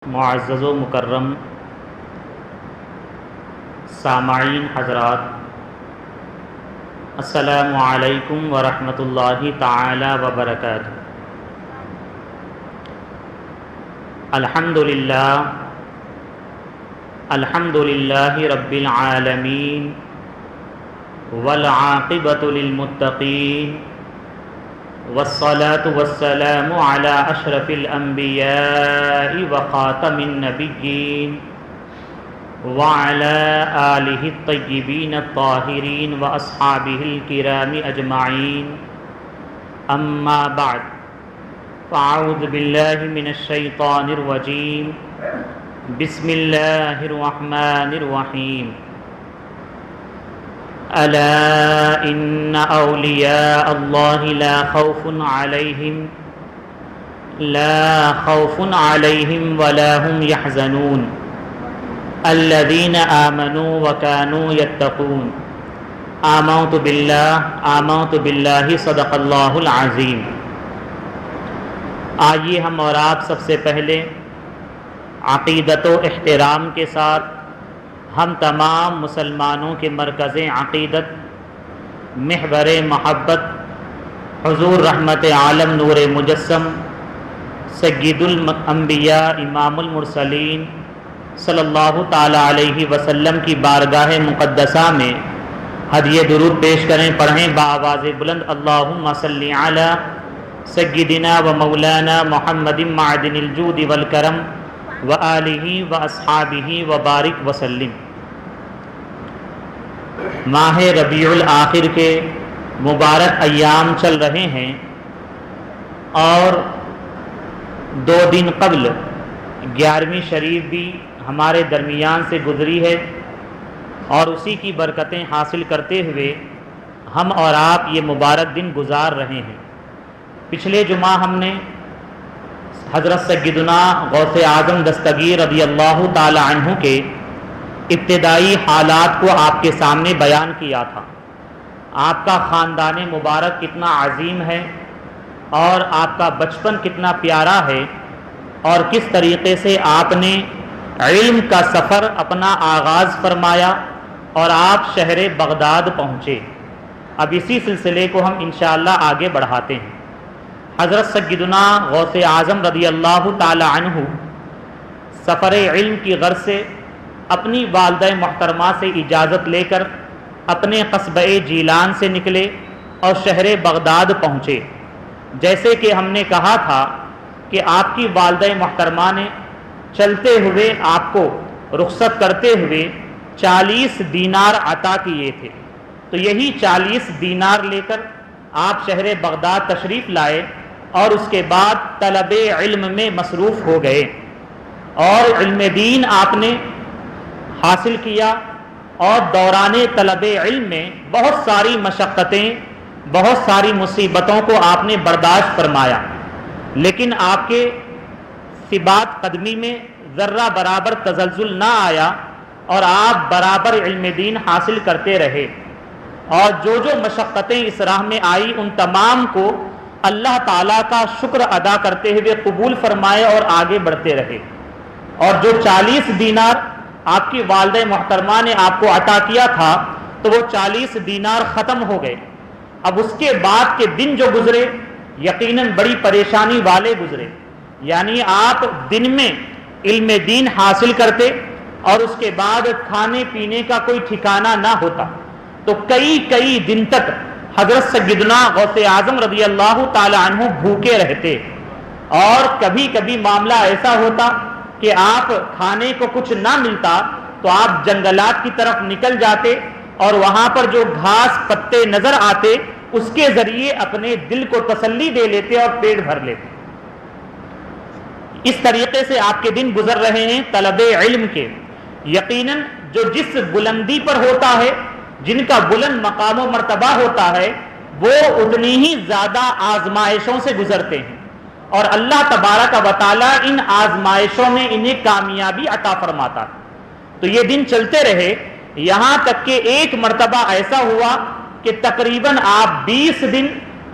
معزز و مکرم سامعین حضرات، السلام علیکم ورحمۃ اللہ تعالی وبرکاتہ۔ الحمد للہ رب العالمین والعاقبۃ للمتقین والصلاة والسلام على اشرف الانبیاء وخاتم النبیین وعلى آلہ الطیبین الطاہرین واصحابہ الکرام اجمعین، اما بعد فاعوذ باللہ من الشیطان الرجیم، بسم اللہ الرحمن الرحیم۔ ألا إن أولياء الله لا خوف عليهم ولا هم يحزنون الذين آمنوا وكانوا يتقون آمنت بالله صدق الله العظيم۔ آئیے ہم اور آپ سب سے پہلے عقیدت و احترام کے ساتھ ہم تمام مسلمانوں کے مرکز عقیدت، محور محبت، حضور رحمت عالم نور مجسم سید الانبیاء امام المرسلین صلی اللہ تعالی علیہ وسلم کی بارگاہ مقدسہ میں ہدیہ درود پیش کریں، پڑھیں بآواز بلند، اللہم صلی علی سیدنا و مولانا محمد معدن الجود والکرم وآلہ واصحابہ وبارک وسلم۔ ماہ ربیع الآخر کے مبارک ایام چل رہے ہیں اور 2 دن قبل 11ویں شریف بھی ہمارے درمیان سے گزری ہے، اور اسی کی برکتیں حاصل کرتے ہوئے ہم اور آپ یہ مبارک دن گزار رہے ہیں۔ پچھلے جمعہ ہم نے حضرت سیدنا غوث اعظم دستگیر رضی اللہ تعالی عنہ کے ابتدائی حالات کو آپ کے سامنے بیان کیا تھا۔ آپ کا خاندان مبارک کتنا عظیم ہے اور آپ کا بچپن کتنا پیارا ہے، اور کس طریقے سے آپ نے علم کا سفر اپنا آغاز فرمایا اور آپ شہر بغداد پہنچے۔ اب اسی سلسلے کو ہم انشاءاللہ آگے بڑھاتے ہیں۔ حضرت سیدنا غوث اعظم رضی اللہ تعالی عنہ سفر علم کی غرض سے اپنی والدہ محترمہ سے اجازت لے کر اپنے قصبہ جیلان سے نکلے اور شہر بغداد پہنچے۔ جیسے کہ ہم نے کہا تھا کہ آپ کی والدہ محترمہ نے چلتے ہوئے آپ کو رخصت کرتے ہوئے 40 دینار عطا کیے تھے، تو یہی 40 دینار لے کر آپ شہر بغداد تشریف لائے اور اس کے بعد طلب علم میں مصروف ہو گئے، اور علم دین آپ نے حاصل کیا، اور دوران طلب علم میں بہت ساری مشقتیں، بہت ساری مصیبتوں کو آپ نے برداشت فرمایا، لیکن آپ کے ثبات قدمی میں ذرہ برابر تزلزل نہ آیا، اور آپ برابر علم دین حاصل کرتے رہے، اور جو مشقتیں اس راہ میں آئی ان تمام کو اللہ تعالیٰ کا شکر ادا کرتے ہوئے قبول فرمائے اور آگے بڑھتے رہے۔ اور جو 40 دینار آپ کی والدہ محترمہ نے آپ کو عطا کیا تھا، تو وہ 40 دینار ختم ہو گئے۔ اب اس کے بعد کے دن جو گزرے یقیناً بڑی پریشانی والے گزرے، یعنی آپ دن میں علم دین حاصل کرتے اور اس کے بعد کھانے پینے کا کوئی ٹھکانہ نہ ہوتا، تو کئی دن تک حضرت سیدنا غوث اعظم رضی اللہ تعالی عنہ بھوکے رہتے، اور کبھی کبھی معاملہ ایسا ہوتا کہ آپ کھانے کو کچھ نہ ملتا تو آپ جنگلات کی طرف نکل جاتے، اور وہاں پر جو گھاس پتے نظر آتے اس کے ذریعے اپنے دل کو تسلی دے لیتے اور پیٹ بھر لیتے۔ اس طریقے سے آپ کے دن گزر رہے ہیں طلب علم کے۔ یقیناً جو جس بلندی پر ہوتا ہے، جن کا بلند مقام و مرتبہ ہوتا ہے، وہ اتنی ہی زیادہ آزمائشوں سے گزرتے ہیں، اور اللہ تبارک و تعالیٰ ان آزمائشوں میں انہیں کامیابی عطا فرماتا ہے۔ تو یہ دن چلتے رہے، یہاں تک کہ ایک مرتبہ ایسا ہوا کہ تقریباً آپ 20 دن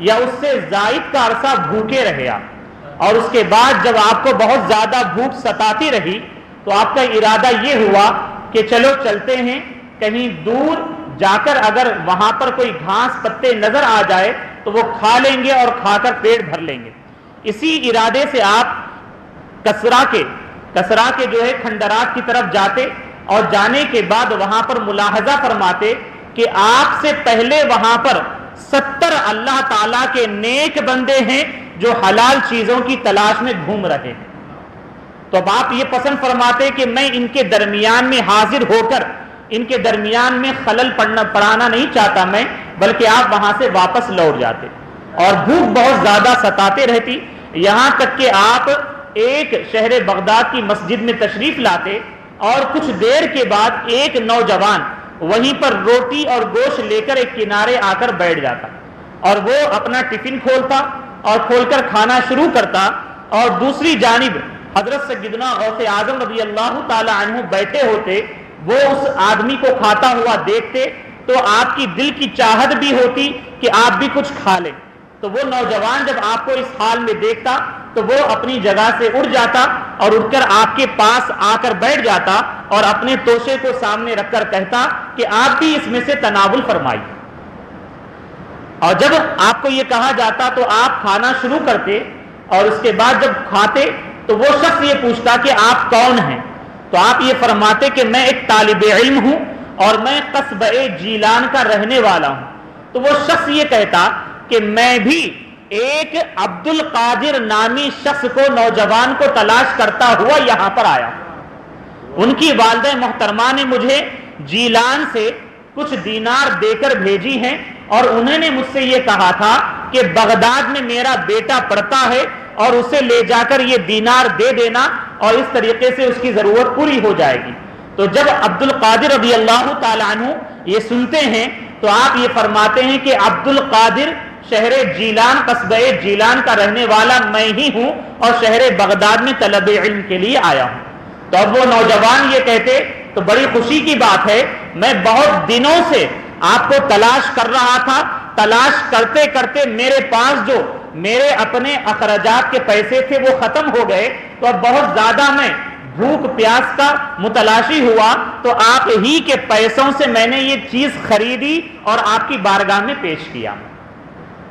یا اس سے زائد کا عرصہ بھوکے رہے آپ، اور اس کے بعد جب آپ کو بہت زیادہ بھوک ستاتی رہی تو آپ کا ارادہ یہ ہوا کہ چلو چلتے ہیں کہیں دور جا کر، اگر وہاں پر کوئی گھاس پتے نظر آ جائے تو وہ کھا لیں گے اور کھا کر پیٹ بھر لیں گے۔ اسی ارادے سے آپ کسرا کے جو ہے کھنڈرات کی طرف جاتے، اور جانے کے بعد وہاں پر ملاحظہ فرماتے کہ آپ سے پہلے وہاں پر 70 اللہ تعالیٰ کے نیک بندے ہیں جو حلال چیزوں کی تلاش میں گھوم رہے ہیں۔ تو اب آپ یہ پسند فرماتے کہ میں ان کے درمیان میں حاضر ہو کر ان کے درمیان میں خلل پڑانا نہیں چاہتا میں، بلکہ آپ وہاں سے واپس لوٹ جاتے، اور بھوک بہت زیادہ ستاتے رہتی، یہاں تک کہ آپ ایک شہر بغداد کی مسجد میں تشریف لاتے، اور کچھ دیر کے بعد ایک نوجوان وہیں پر روٹی اور گوشت لے کر ایک کنارے آ کر بیٹھ جاتا، اور وہ اپنا ٹفن کھولتا اور کھول کر کھانا شروع کرتا، اور دوسری جانب حضرت سیدنا غوث اعظم رضی اللہ تعالی عنہ بیٹھے ہوتے، وہ اس آدمی کو کھاتا ہوا دیکھتے تو آپ کی دل کی چاہت بھی ہوتی کہ آپ بھی کچھ کھا لیں۔ تو وہ نوجوان جب آپ کو اس حال میں دیکھتا تو وہ اپنی جگہ سے اٹھ جاتا اور اٹھ کر آپ کے پاس آ کر بیٹھ جاتا اور اپنے توشے کو سامنے رکھ کر کہتا کہ آپ بھی اس میں سے تناول فرمائیے۔ اور جب آپ کو یہ کہا جاتا تو آپ کھانا شروع کرتے، اور اس کے بعد جب کھاتے تو وہ شخص یہ پوچھتا کہ آپ کون ہیں؟ تو آپ یہ فرماتے کہ میں ایک طالب علم ہوں اور میں قصبہ جیلان کا رہنے والا ہوں۔ تو وہ شخص یہ کہتا کہ میں بھی ایک عبد القادر نامی شخص کو، نوجوان کو تلاش کرتا ہوا یہاں پر آیا۔ ان کی والدہ محترمہ نے مجھے جیلان سے کچھ دینار دے کر بھیجی ہیں، اور انہوں نے مجھ سے یہ کہا تھا کہ بغداد میں میرا بیٹا پڑھتا ہے اور اسے لے جا کر یہ دینار دے دینا، اور اس طریقے سے اس کی ضرورت پوری ہو جائے گی۔ تو جب عبد القادر رضی اللہ تعالی عنہ یہ سنتے ہیں تو آپ یہ فرماتے ہیں کہ عبد القادر شہر جیلان، قصبہ جیلان کا رہنے والا میں ہی ہوں، اور شہر بغداد میں طلب علم کے لیے آیا ہوں۔ تو اب وہ نوجوان یہ کہتے تو بڑی خوشی کی بات ہے، میں بہت دنوں سے آپ کو تلاش کر رہا تھا، تلاش کرتے کرتے میرے پاس جو میرے اپنے اخراجات کے پیسے تھے وہ ختم ہو گئے، تو اب بہت زیادہ میں بھوک پیاس کا متلاشی ہوا، تو آپ ہی کے پیسوں سے میں نے یہ چیز خریدی اور آپ کی بارگاہ میں پیش کیا۔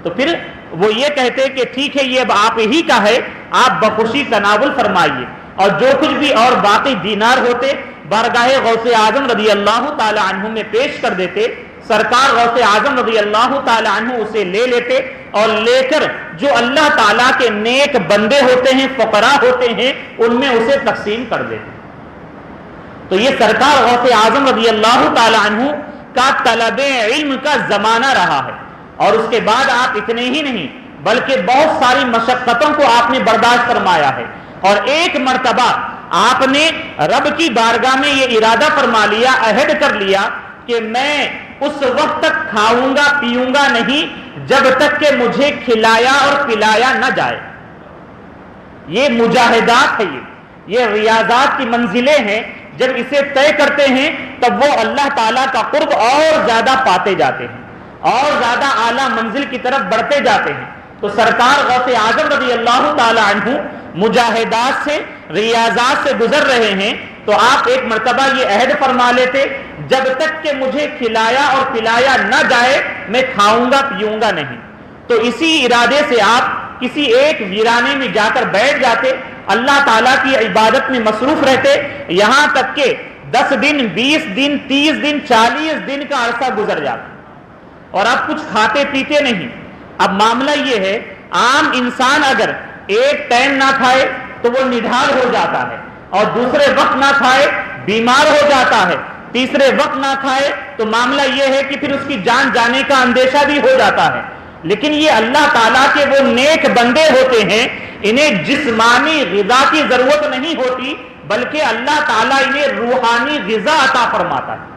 تو پھر وہ یہ کہتے کہ ٹھیک ہے، یہ اب آپ ہی کا ہے، آپ بخوشی تناول فرمائیے، اور جو کچھ بھی اور باقی دینار ہوتے بارگاہ غوث اعظم رضی اللہ تعالی عنہ میں پیش کر دیتے۔ سرکار غوث اعظم رضی اللہ تعالی عنہ اسے لے لیتے، اور لے کر جو اللہ تعالیٰ کے نیک بندے ہوتے ہیں، فقراء ہوتے ہیں، ان میں اسے تقسیم کر دیتے۔ تو یہ سرکار غوث اعظم رضی اللہ تعالی عنہ کا طلب علم کا زمانہ رہا ہے، اور اس کے بعد آپ اتنے ہی نہیں بلکہ بہت ساری مشقتوں کو آپ نے برداشت فرمایا ہے، اور ایک مرتبہ آپ نے رب کی بارگاہ میں یہ ارادہ فرما لیا، عہد کر لیا کہ میں اس وقت تک کھاؤں گا پیوں گا نہیں جب تک کہ مجھے کھلایا اور پلایا نہ جائے۔ یہ مجاہدات ہے، یہ ریاضات کی منزلیں ہیں، جب اسے طے کرتے ہیں تب وہ اللہ تعالیٰ کا قرب اور زیادہ پاتے جاتے ہیں، اور زیادہ اعلیٰ منزل کی طرف بڑھتے جاتے ہیں۔ تو سرکار غوث اعظم رضی اللہ تعالی عنہ مجاہدات سے، ریاضات سے گزر رہے ہیں، تو آپ ایک مرتبہ یہ عہد فرما لیتے جب تک کہ مجھے کھلایا اور پلایا نہ جائے میں کھاؤں گا پیوں گا نہیں۔ تو اسی ارادے سے آپ کسی ایک ویرانے میں جا کر بیٹھ جاتے، اللہ تعالیٰ کی عبادت میں مصروف رہتے، یہاں تک کہ 10 دن 20 دن 30 دن 40 دن کا عرصہ گزر جاتا، اور آپ کچھ کھاتے پیتے نہیں۔ اب معاملہ یہ ہے، عام انسان اگر ایک ٹائم نہ کھائے تو وہ نڈھال ہو جاتا ہے، اور دوسرے وقت نہ کھائے بیمار ہو جاتا ہے، تیسرے وقت نہ کھائے تو معاملہ یہ ہے کہ پھر اس کی جان جانے کا اندیشہ بھی ہو جاتا ہے۔ لیکن یہ اللہ تعالیٰ کے وہ نیک بندے ہوتے ہیں، انہیں جسمانی غذا کی ضرورت نہیں ہوتی، بلکہ اللہ تعالیٰ انہیں روحانی غذا عطا فرماتا ہے۔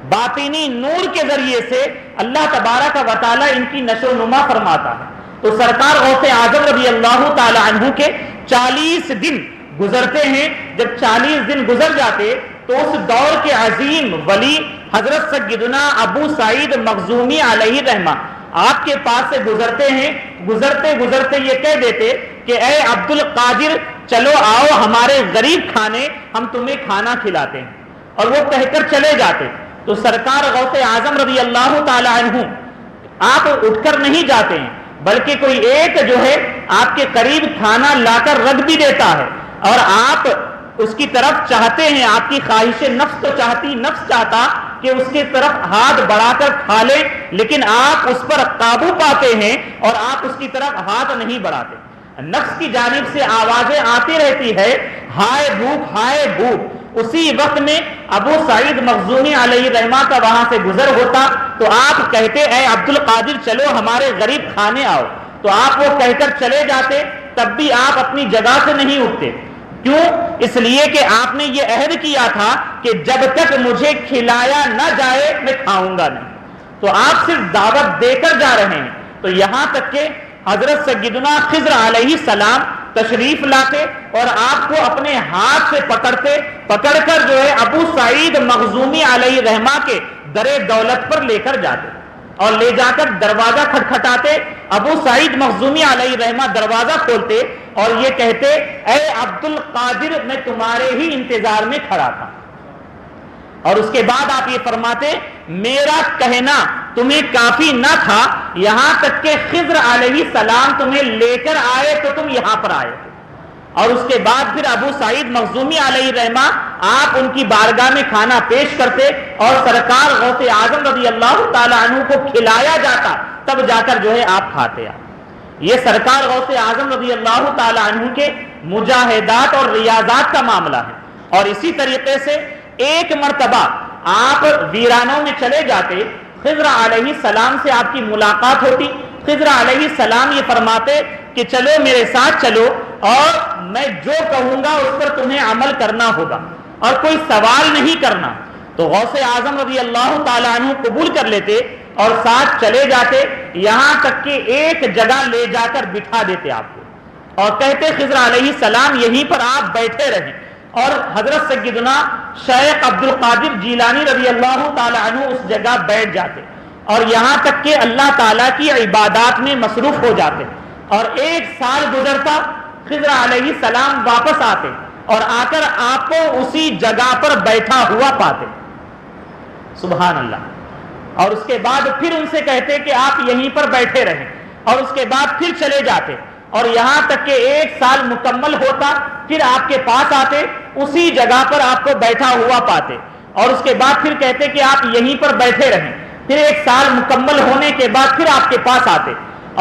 باطنی نور کے ذریعے سے اللہ تبارک و تعالیٰ ان کی نشو و نما فرماتا ہے۔ تو سرکار غوث اعظم رضی اللہ تعالی عنہ کے 40 دن گزرتے ہیں، جب 40 دن گزر جاتے تو اس دور کے عظیم ولی حضرت سیدنا ابو سعید مخزومی علیہ رحمہ، آپ کے پاس سے گزرتے ہیں، گزرتے گزرتے یہ کہہ دیتے کہ اے عبد القادر چلو آؤ ہمارے غریب کھانے، ہم تمہیں کھانا کھلاتے ہیں، اور وہ کہہ کر چلے جاتے. تو سرکار غوث اعظم رضی اللہ تعالی عنہ آپ اٹھ کر نہیں جاتے ہیں، بلکہ کوئی ایک جو ہے آپ کے قریب کھانا لا کر رکھ بھی دیتا ہے، اور آپ اس کی طرف چاہتے ہیں، آپ کی خواہش نفس تو چاہتی، نفس چاہتا کہ اس کی طرف ہاتھ بڑھا کر کھا لیں، لیکن آپ اس پر قابو پاتے ہیں اور آپ اس کی طرف ہاتھ نہیں بڑھاتے. نفس کی جانب سے آوازیں آتی رہتی ہے، ہائے بھوک ہائے بھوک. اسی وقت میں ابو سعید مخزومی علیہ رحمہ کا وہاں سے گزر ہوتا تو آپ کہتے اے عبد القادر چلو ہمارے غریب کھانے آؤ. تو آپ وہ کہہ کر چلے جاتے، تب بھی آپ اپنی جگہ سے نہیں اٹھتے. کیوں؟ اس لیے کہ آپ نے یہ عہد کیا تھا کہ جب تک مجھے کھلایا نہ جائے میں کھاؤں گا نہیں. تو آپ صرف دعوت دے کر جا رہے ہیں. تو یہاں تک کہ حضرت سیدنا خضر علیہ السلام تشریف لاتے اور آپ کو اپنے ہاتھ سے پکڑ کر جو ہے ابو سعید مخزومی علیہ رحمہ کے در دولت پر لے کر جاتے اور لے جا کر دروازہ کھٹکھٹاتے. ابو سعید مخزومی علیہ رحمہ دروازہ کھولتے اور یہ کہتے اے عبد القادر میں تمہارے ہی انتظار میں کھڑا تھا. اور اس کے بعد آپ یہ فرماتے میرا کہنا تمہیں کافی نہ تھا، یہاں تک کہ خضر علیہ السلام تمہیں لے کر آئے تو تم یہاں پر آئے. اور اس کے بعد پھر ابو سعید مخزومی علیہ رحمہ آپ ان کی بارگاہ میں کھانا پیش کرتے اور سرکار غوث اعظم رضی اللہ تعالی عنہ کو کھلایا جاتا، تب جا کر جو ہے آپ کھاتے. یہ سرکار غوث اعظم رضی اللہ تعالی عنہ کے مجاہدات اور ریاضات کا معاملہ ہے. اور اسی طریقے سے ایک مرتبہ آپ ویرانوں میں چلے جاتے، خضر علیہ السلام سے آپ کی ملاقات ہوتی. خضر علیہ السلام یہ فرماتے کہ چلو میرے ساتھ چلو اور میں جو کہوں گا اس پر تمہیں عمل کرنا ہوگا اور کوئی سوال نہیں کرنا. تو غوث اعظم رضی اللہ تعالیٰ عنہ قبول کر لیتے اور ساتھ چلے جاتے، یہاں تک کہ ایک جگہ لے جا کر بٹھا دیتے آپ کو اور کہتے خضر علیہ السلام یہیں پر آپ بیٹھے رہیں. اور حضرت سیدنا شیخ عبد القادر جیلانی رضی اللہ تعالی عنہ اس جگہ بیٹھ جاتے اور یہاں تک کہ اللہ تعالیٰ کی عبادات میں مصروف ہو جاتے. اور ایک سال گزرتا، خضر علیہ السلام واپس آتے اور آ کر آپ کو اسی جگہ پر بیٹھا ہوا پاتے. سبحان اللہ. اور اس کے بعد پھر ان سے کہتے کہ آپ یہیں پر بیٹھے رہیں اور اس کے بعد پھر چلے جاتے اور یہاں تک کہ ایک سال مکمل ہوتا، پھر آپ کے پاس آتے، اسی جگہ پر آپ کو بیٹھا ہوا پاتے اور اس کے بعد پھر کہتے کہ آپ یہیں پر بیٹھے رہیں. پھر ایک سال مکمل ہونے کے بعد پھر آپ کے پاس آتے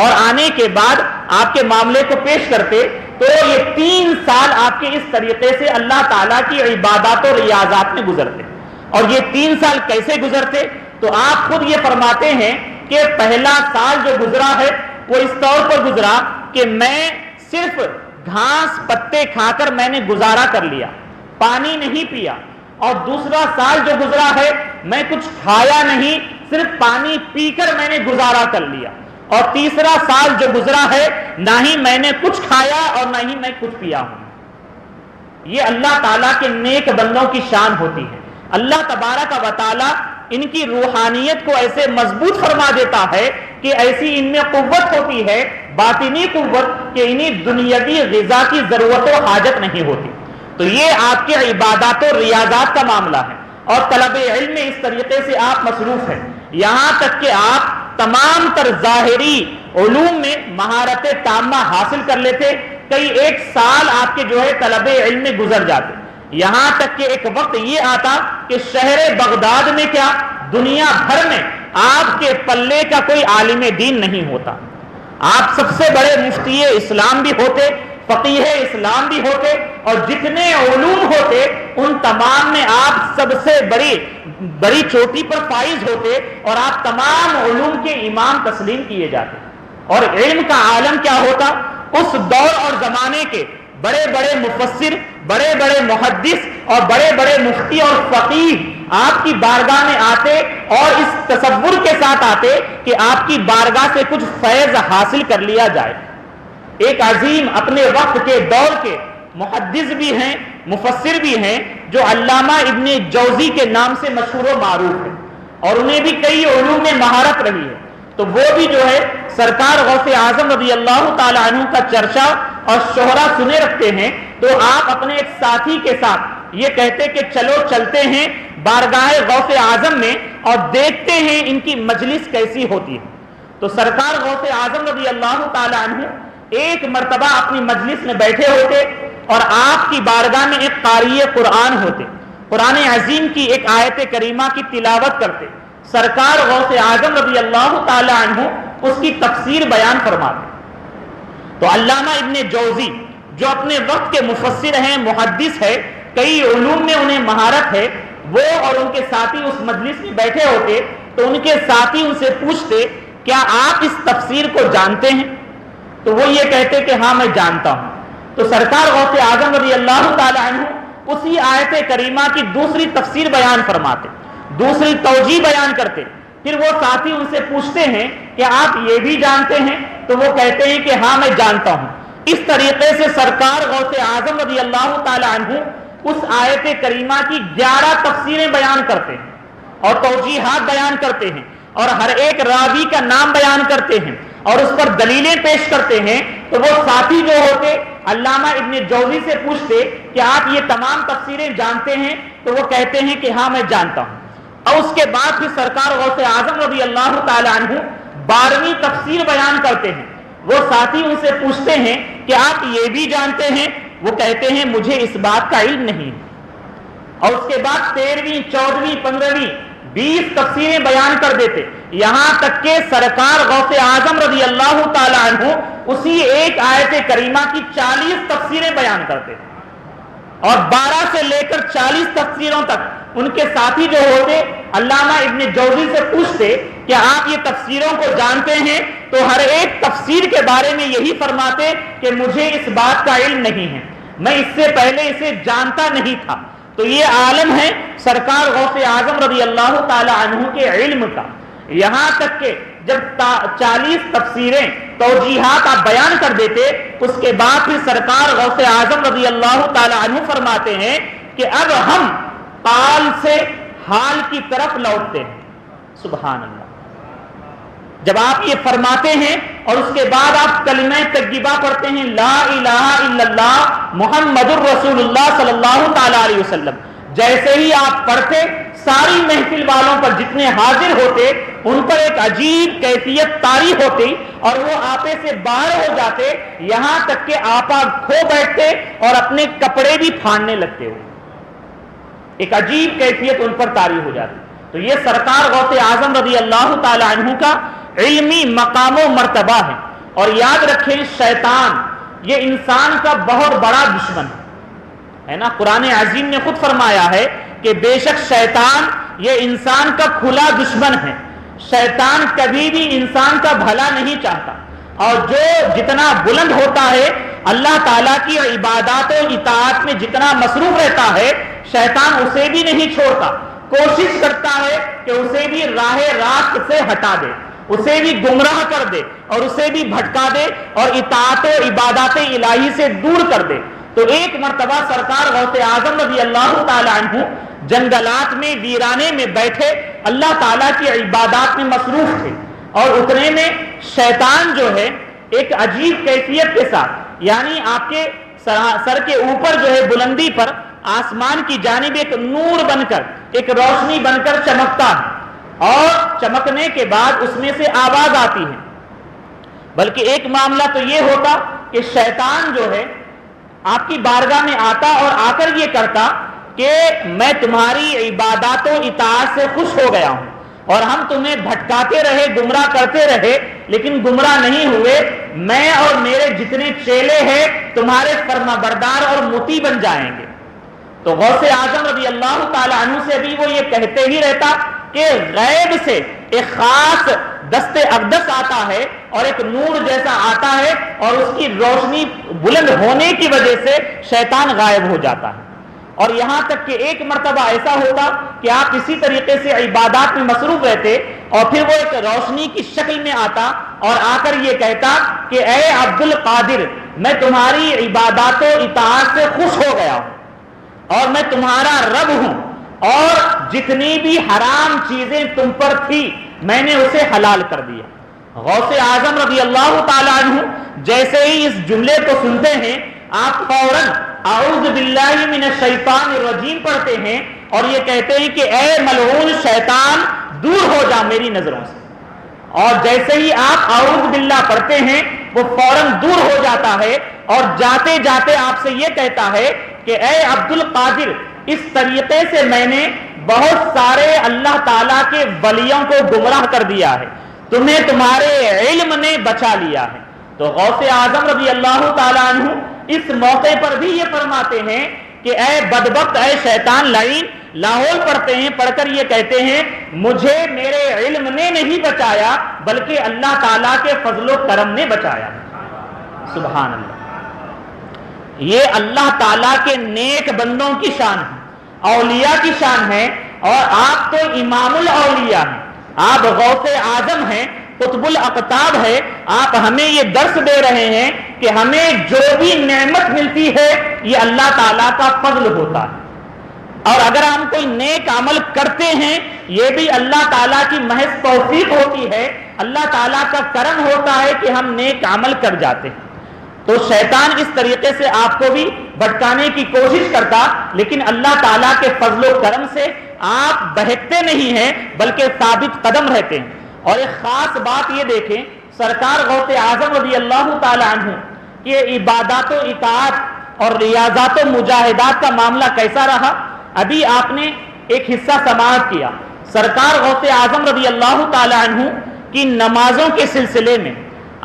اور آنے کے بعد آپ کے معاملے کو پیش کرتے. تو یہ 3 سال آپ کے اس طریقے سے اللہ تعالیٰ کی عبادات و ریاضات میں گزرتے. اور یہ 3 سال کیسے گزرتے؟ تو آپ خود یہ فرماتے ہیں کہ پہلا سال جو گزرا ہے وہ اس طور پر گزرا کہ میں صرف گھاس پتے کھا کر میں نے گزارا کر لیا، پانی نہیں پیا. اور دوسرا سال جو گزرا ہے میں کچھ کھایا نہیں، صرف پانی پی کر میں نے گزارا کر لیا. اور تیسرا سال جو گزرا ہے نہ ہی میں نے کچھ کھایا اور نہ ہی میں کچھ پیا ہوں. یہ اللہ تعالیٰ کے نیک بندوں کی شان ہوتی ہے. اللہ تبارک و تعالیٰ ان کی روحانیت کو ایسے مضبوط فرما دیتا ہے کہ ایسی ان میں قوت ہوتی ہے، باطنی قوت، کہ انہیں دنیاوی غذا کی ضرورت و حاجت نہیں ہوتی. تو یہ آپ کے عبادات و ریاضات کا معاملہ ہے اور طلب علم میں اس طریقے سے آپ مصروف ہیں، یہاں تک کہ آپ تمام تر ظاہری علوم میں مہارت تامہ حاصل کر لیتے. کئی ایک سال آپ کے جو ہے طلب علم میں گزر جاتے، یہاں تک کہ ایک وقت یہ آتا کہ شہر بغداد میں کیا دنیا بھر میں آپ کے پلے کا کوئی عالم دین نہیں ہوتا. آپ سب سے بڑے مفتی اسلام بھی ہوتے، فقیہ اسلام بھی ہوتے اور جتنے علوم ہوتے ان تمام میں آپ سب سے بڑی چوٹی پر فائز ہوتے اور آپ تمام علوم کے امام تسلیم کیے جاتے. اور علم کا عالم کیا ہوتا؟ اس دور اور زمانے کے بڑے بڑے مفسر، بڑے بڑے محدث اور بڑے بڑے مفتی اور فقیہ آپ کی بارگاہ میں آتے اور اس تصور کے ساتھ آتے کہ آپ کی بارگاہ سے کچھ فیض حاصل کر لیا جائے. ایک عظیم اپنے وقت کے دور کے محدث بھی ہیں، مفسر بھی ہیں، جو علامہ ابن جوزی کے نام سے مشہور و معروف ہے اور انہیں بھی کئی علوم میں مہارت رہی ہے. تو وہ بھی جو ہے سرکار غوث اعظم رضی اللہ تعالی عنہ کا چرچا اور شہرہ سنے رکھتے ہیں، تو آپ اپنے ایک ساتھی کے ساتھ یہ کہتے کہ چلو چلتے ہیں بارگاہ غوث اعظم میں اور دیکھتے ہیں ان کی مجلس کیسی ہوتی ہے۔ تو سرکار غوث اعظم رضی اللہ تعالی عنہ ایک مرتبہ اپنی مجلس میں بیٹھے ہوتے اور آپ کی بارگاہ میں ایک قاری قرآن ہوتے، قرآن عظیم کی ایک آیت کریمہ کی تلاوت کرتے، سرکار غوث اعظم رضی اللہ تعالی عنہ اس کی تفسیر بیان فرماتے۔ تو علامہ ابن جوزی جو اپنے وقت کے مفسر ہیں، محدث ہے، کئی علوم میں انہیں مہارت ہے، وہ اور ان کے ساتھی اس مجلس میں بیٹھے ہوتے تو ان کے ساتھی ان سے پوچھتے کیا آپ اس تفسیر کو جانتے ہیں؟ تو وہ یہ کہتے کہ ہاں میں جانتا ہوں۔ تو سرکار غوث اعظم رضی اللہ تعالی عنہ اسی آیت کریمہ کی دوسری تفسیر بیان فرماتے، دوسری توجیہ بیان کرتے۔ پھر وہ ساتھی ان سے پوچھتے ہیں کہ آپ یہ بھی جانتے ہیں؟ تو وہ کہتے ہیں کہ ہاں میں جانتا ہوں۔ اس طریقے سے سرکار غوث اعظم رضی اللہ تعالی عنہ اس آیت کریمہ کی 11 تفسیریں بیان کرتے ہیں اور توجیحات بیان کرتے ہیں اور ہر ایک راوی کا نام بیان کرتے ہیں اور اس پر دلیلیں پیش کرتے ہیں۔ تو وہ ساتھی جو ہوتے علامہ ابن جوزی سے پوچھتے کہ آپ یہ تمام تفسیریں جانتے ہیں؟ تو وہ کہتے ہیں کہ ہاں میں جانتا ہوں۔ اور اس کے بعد پھر سرکار غوث اعظم رضی اللہ تعالی عنہ 12ویں تفسیر بیان کرتے ہیں۔ وہ ساتھی ان سے پوچھتے ہیں کہ آپ یہ بھی جانتے ہیں؟ وہ کہتے ہیں مجھے اس بات کا علم نہیں۔ اور اس کے بعد 13ویں 14ویں 15ویں 20 تفسیریں بیان کر دیتے، یہاں تک کہ سرکار غوث اعظم رضی اللہ تعالی عنہ اسی ایک آیت کریمہ کی 40 تفسیریں بیان کرتے اور 12 سے لے کر 40 تفسیروں تک ان کے ساتھی جو ہوتے علامہ ابن جوزی سے پوچھتے کہ آپ یہ تفسیروں کو جانتے ہیں؟ تو ہر ایک تفسیر کے بارے میں یہی فرماتے کہ مجھے اس بات کا علم نہیں ہے، میں اس سے پہلے اسے جانتا نہیں تھا۔ تو یہ عالم ہے سرکار غوث اعظم رضی اللہ تعالی عنہ کے علم کا، یہاں تک کہ جب 40 تفسیریں توجیحات آپ بیان کر دیتے، اس کے بعد پھر سرکار غوث اعظم رضی اللہ تعالی عنہ فرماتے ہیں کہ اب ہم قال سے حال کی طرف لوٹتے ہیں۔ سبحان اللہ۔ جب آپ یہ فرماتے ہیں اور اس کے بعد آپ کلمہ طیبہ پڑھتے ہیں لا الہ الا اللہ محمد الرسول اللہ صلی اللہ تعالی علیہ وسلم، جیسے ہی آپ پڑھتے ساری محفل والوں پر جتنے حاضر ہوتے ان پر ایک عجیب کیفیت طاری ہوتی اور وہ آپے سے باہر ہو جاتے، یہاں تک کہ آپا کھو بیٹھتے اور اپنے کپڑے بھی پھاڑنے لگتے ہو، ایک عجیب کیفیت ان پر طاری ہو جاتی۔ تو یہ سرکار غوث اعظم رضی اللہ تعالی عنہ کا علمی مقام و مرتبہ ہے۔ اور یاد رکھیں شیطان یہ انسان کا بہت بڑا دشمن ہے نا، قرآن عظیم نے خود فرمایا ہے کہ بے شک شیطان یہ انسان کا کھلا دشمن ہے، شیطان کبھی بھی انسان کا بھلا نہیں چاہتا، اور جو جتنا بلند ہوتا ہے اللہ تعالیٰ کی عبادات و اطاعت میں جتنا مصروف رہتا ہے شیطان اسے بھی نہیں چھوڑتا، کوشش کرتا ہے کہ اسے بھی راہ راست سے ہٹا دے، اسے بھی گمراہ کر دے اور اسے بھی بھٹکا دے اور اطاعت و عبادات الہی سے دور کر دے۔ تو ایک مرتبہ سرکار غوث اعظم رضی اللہ تعالی عنہ جنگلات میں ویرانے میں بیٹھے اللہ تعالیٰ کی عبادات میں مصروف تھے اور اتنے میں شیطان جو ہے ایک عجیب کیفیت کے ساتھ، یعنی آپ کے سر کے اوپر جو ہے بلندی پر آسمان کی جانب ایک نور بن کر ایک روشنی بن کر چمکتا ہے اور چمکنے کے بعد اس میں سے آواز آتی ہے۔ بلکہ ایک معاملہ تو یہ ہوتا کہ شیطان جو ہے آپ کی بارگاہ میں آتا اور آ کر یہ کرتا کہ میں تمہاری عبادات و اطاعت سے خوش ہو گیا ہوں اور ہم تمہیں بھٹکاتے رہے گمراہ کرتے رہے لیکن گمراہ نہیں ہوئے، میں اور میرے جتنے چیلے ہیں تمہارے فرما بردار اور مطیع بن جائیں گے۔ تو غوث اعظم رضی اللہ تعالی عنہ سے بھی وہ یہ کہتے ہی رہتا کہ غیب سے ایک خاص دست اقدس آتا ہے اور ایک نور جیسا آتا ہے اور اس کی روشنی بلند ہونے کی وجہ سے شیطان غائب ہو جاتا ہے۔ اور یہاں تک کہ ایک مرتبہ ایسا ہوتا کہ آپ اسی طریقے سے عبادات میں مصروف رہتے اور پھر وہ ایک روشنی کی شکل میں آتا اور آ کر یہ کہتا کہ اے عبد القادر میں تمہاری عبادات و اطاعت سے خوش ہو گیا ہوں اور میں تمہارا رب ہوں اور جتنی بھی حرام چیزیں تم پر تھی میں نے اسے حلال کر دیا۔ غوث اعظم رضی اللہ تعالیٰ عنہ جیسے ہی اس جملے کو سنتے ہیں آپ فوراً اعوذ باللہ من الشیطان الرجیم پڑھتے ہیں اور یہ کہتے ہیں کہ اے ملعون شیطان دور ہو جا میری نظروں سے، اور جیسے ہی آپ اعوذ باللہ پڑھتے ہیں وہ فوراً دور ہو جاتا ہے اور جاتے جاتے آپ سے یہ کہتا ہے کہ اے عبد القادر، اس طریقے سے میں نے بہت سارے اللہ تعالیٰ کے ولیوں کو گمراہ کر دیا ہے، تمہیں تمہارے علم نے بچا لیا ہے۔ تو غوث اعظم رضی اللہ تعالیٰ عنہ اس موقع پر بھی یہ فرماتے ہیں کہ اے بدبخت، اے شیطان لعین، لاہور پڑھتے ہیں، پڑھ کر یہ کہتے ہیں مجھے میرے علم نے نہیں بچایا بلکہ اللہ تعالیٰ کے فضل و کرم نے بچایا۔ سبحان اللہ، یہ اللہ تعالیٰ کے نیک بندوں کی شان ہے، اولیاء کی شان ہے، اور آپ تو امام الاولیاء ہیں، آپ غوث اعظم ہیں، قطب الاقطاب ہے، آپ ہمیں یہ درس دے رہے ہیں کہ ہمیں جو بھی نعمت ملتی ہے یہ اللہ تعالیٰ کا فضل ہوتا ہے، اور اگر ہم کوئی نیک عمل کرتے ہیں یہ بھی اللہ تعالیٰ کی محض توفیق ہوتی ہے، اللہ تعالیٰ کا کرم ہوتا ہے کہ ہم نیک عمل کر جاتے ہیں۔ تو شیطان اس طریقے سے آپ کو بھی بھٹکانے کی کوشش کرتا، لیکن اللہ تعالیٰ کے فضل و کرم سے آپ بہکتے نہیں ہیں بلکہ ثابت قدم رہتے ہیں۔ اور ایک خاص بات یہ دیکھیں، سرکار غوث اعظم رضی اللہ تعالی عنہ کہ عبادات و اطاعت اور ریاضات و مجاہدات کا معاملہ کیسا رہا، ابھی آپ نے ایک حصہ سماعت کیا۔ سرکار غوث اعظم رضی اللہ تعالی عنہ کی نمازوں کے سلسلے میں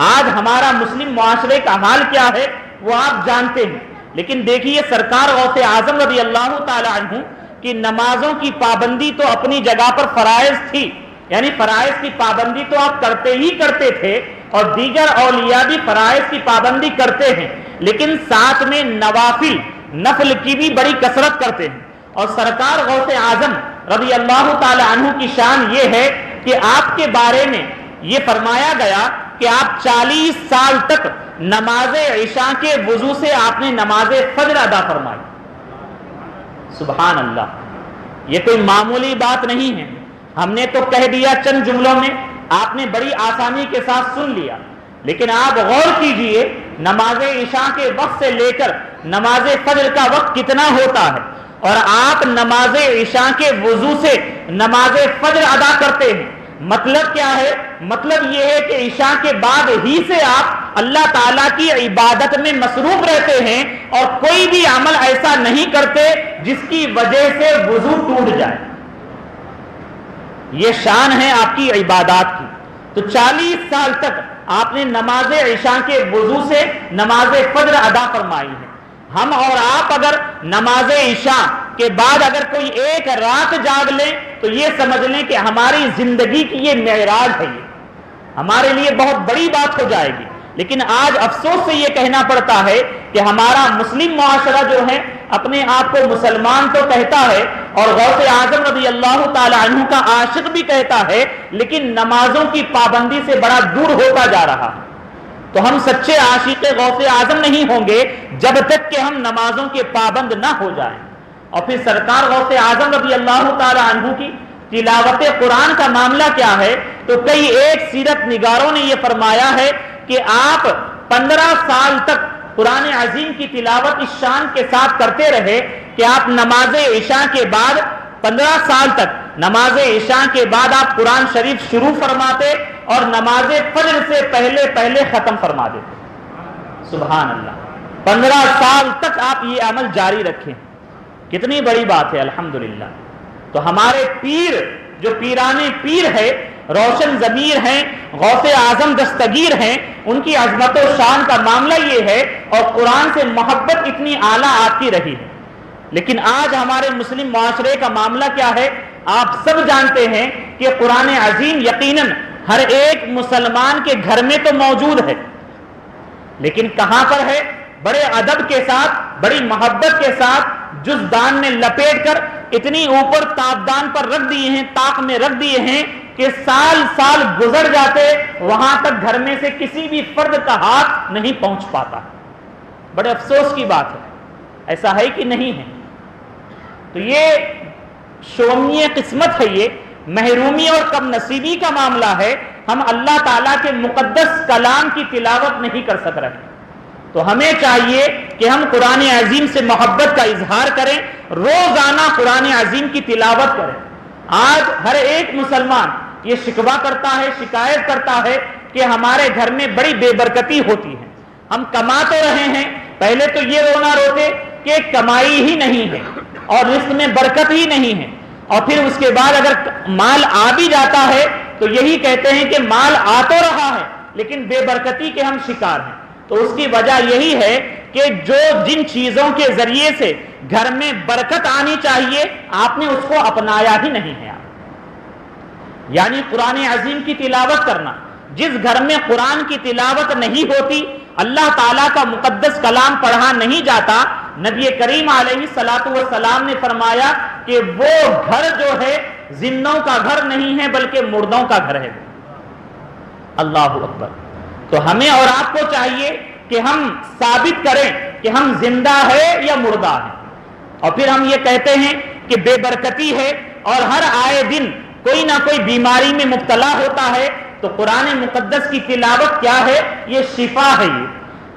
آج ہمارا مسلم معاشرے کا حال کیا ہے وہ آپ جانتے ہیں، لیکن دیکھیے سرکار غوث اعظم رضی اللہ تعالی عنہ کی نمازوں کی پابندی تو اپنی جگہ پر فرائض تھی، یعنی فرائض کی پابندی تو آپ کرتے ہی کرتے تھے، اور دیگر اولیاء بھی فرائض کی پابندی کرتے ہیں، لیکن ساتھ میں نوافل نفل کی بھی بڑی کثرت کرتے ہیں۔ اور سرکار غوث اعظم رضی اللہ تعالی عنہ کی شان یہ ہے کہ آپ کے بارے میں یہ فرمایا گیا کہ آپ 40 سال تک نماز عشاء کے وضو سے آپ نے نماز فجر ادا فرمائی۔ سبحان اللہ، یہ کوئی معمولی بات نہیں ہے، ہم نے تو کہہ دیا چند جملوں میں، آپ نے بڑی آسانی کے ساتھ سن لیا، لیکن آپ غور کیجئے نماز عشاء کے وقت سے لے کر نماز فجر کا وقت کتنا ہوتا ہے، اور آپ نماز عشاء کے وضو سے نماز فجر ادا کرتے ہیں۔ مطلب کیا ہے؟ مطلب یہ ہے کہ عشاء کے بعد ہی سے آپ اللہ تعالیٰ کی عبادت میں مصروف رہتے ہیں، اور کوئی بھی عمل ایسا نہیں کرتے جس کی وجہ سے وضو ٹوٹ جائے۔ یہ شان ہے آپ کی عبادات کی۔ تو 40 سال تک آپ نے نماز عشاء کے وضو سے نماز فجر ادا فرمائی ہے۔ ہم اور آپ اگر نماز عشاء کے بعد اگر کوئی ایک رات جاگ لیں تو یہ سمجھ لیں کہ ہماری زندگی کی یہ معراج ہے، یہ ہمارے لیے بہت بڑی بات ہو جائے گی۔ لیکن آج افسوس سے یہ کہنا پڑتا ہے کہ ہمارا مسلم معاشرہ جو ہے اپنے آپ کو مسلمان تو کہتا ہے اور غوث اعظم رضی اللہ تعالی عنہ کا عاشق بھی کہتا ہے، لیکن نمازوں کی پابندی سے بڑا دور ہوتا جا رہا ہے۔ تو ہم سچے عاشق غوث اعظم نہیں ہوں گے جب تک کہ ہم نمازوں کے پابند نہ ہو جائیں۔ اور پھر سرکار غوث اعظم رضی اللہ تعالی عنہ کی تلاوت قرآن کا معاملہ کیا ہے، تو کئی ایک سیرت نگاروں نے یہ فرمایا ہے کہ آپ 15 سال تک قرآن عظیم کی تلاوت اس شان کے ساتھ کرتے رہے کہ آپ نماز عشاء کے بعد 15 سال تک نماز عشاء کے بعد آپ قرآن شریف شروع فرماتے اور نماز فجر سے پہلے پہلے ختم فرما دیتے۔ سبحان اللہ، 15 سال تک آپ یہ عمل جاری رکھیں، کتنی بڑی بات ہے الحمدللہ۔ تو ہمارے پیر جو پیرانے پیر ہے، روشن ضمیر ہیں، غوث اعظم دستگیر ہیں، ان کی عظمت و شان کا معاملہ یہ ہے، اور قرآن سے محبت اتنی اعلیٰ آپ کی رہی ہے۔ لیکن آج ہمارے مسلم معاشرے کا معاملہ کیا ہے؟ آپ سب جانتے ہیں کہ قرآن عظیم یقیناً ہر ایک مسلمان کے گھر میں تو موجود ہے، لیکن کہاں پر ہے؟ بڑے ادب کے ساتھ، بڑی محبت کے ساتھ جزدان میں لپیٹ کر اتنی اوپر تابدان پر رکھ دیے ہیں، طاق میں رکھ دیے ہیں کہ سال سال گزر جاتے وہاں تک گھر میں سے کسی بھی فرد کا ہاتھ نہیں پہنچ پاتا۔ بڑے افسوس کی بات ہے، ایسا ہے کہ نہیں ہے؟ تو یہ شومی قسمت ہے، یہ محرومی اور کم نصیبی کا معاملہ ہے۔ ہم اللہ تعالیٰ کے مقدس کلام کی تلاوت نہیں کر سک رہے. تو ہمیں چاہیے کہ ہم قرآن عظیم سے محبت کا اظہار کریں, روزانہ قرآن عظیم کی تلاوت کریں. آج ہر ایک مسلمان یہ شکوہ کرتا ہے, شکایت کرتا ہے کہ ہمارے گھر میں بڑی بے برکتی ہوتی ہے. ہم کما تو رہے ہیں, پہلے تو یہ رونا روتے کہ کمائی ہی نہیں ہے اور رزق میں برکت ہی نہیں ہے, اور پھر اس کے بعد اگر مال آ بھی جاتا ہے تو یہی کہتے ہیں کہ مال آ تو رہا ہے لیکن بے برکتی کے ہم شکار ہیں. تو اس کی وجہ یہی ہے کہ جن چیزوں کے ذریعے سے گھر میں برکت آنی چاہیے آپ نے اس کو اپنایا ہی نہیں ہے. یعنی قرآن عظیم کی تلاوت کرنا. جس گھر میں قرآن کی تلاوت نہیں ہوتی, اللہ تعالیٰ کا مقدس کلام پڑھا نہیں جاتا, نبی کریم علیہ الصلوۃ والسلام نے فرمایا کہ وہ گھر جو ہے زندوں کا گھر نہیں ہے بلکہ مردوں کا گھر ہے. اللہ اکبر. تو ہمیں اور آپ کو چاہیے کہ ہم ثابت کریں کہ ہم زندہ ہے یا مردہ ہیں. اور پھر ہم یہ کہتے ہیں کہ بے برکتی ہے اور ہر آئے دن کوئی نہ کوئی بیماری میں مبتلا ہوتا ہے, تو قرآن مقدس کی تلاوت کیا ہے؟ یہ شفا ہے.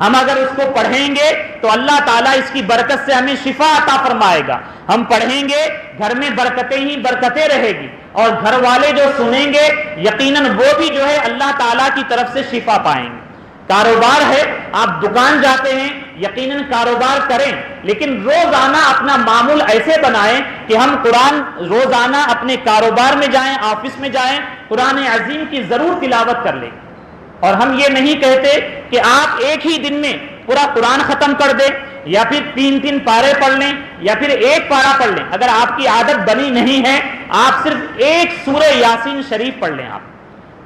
ہم اگر اس کو پڑھیں گے تو اللہ تعالیٰ اس کی برکت سے ہمیں شفا عطا فرمائے گا. ہم پڑھیں گے گھر میں برکتیں ہی برکتیں رہے گی, اور گھر والے جو سنیں گے یقیناً وہ بھی جو ہے اللہ تعالیٰ کی طرف سے شفا پائیں گے. کاروبار ہے, آپ دکان جاتے ہیں, یقیناً کاروبار کریں, لیکن روزانہ اپنا معمول ایسے بنائیں کہ ہم قرآن روزانہ اپنے کاروبار میں جائیں, آفس میں جائیں, قرآن عظیم کی ضرور تلاوت کر لیں. اور ہم یہ نہیں کہتے کہ آپ ایک ہی دن میں پورا قرآن ختم کر دیں, یا پھر 3 پارے پڑھ لیں, یا پھر 1 پارہ پڑھ لیں. اگر آپ کی عادت بنی نہیں ہے, آپ صرف 1 سورہ یاسین شریف پڑھ لیں. آپ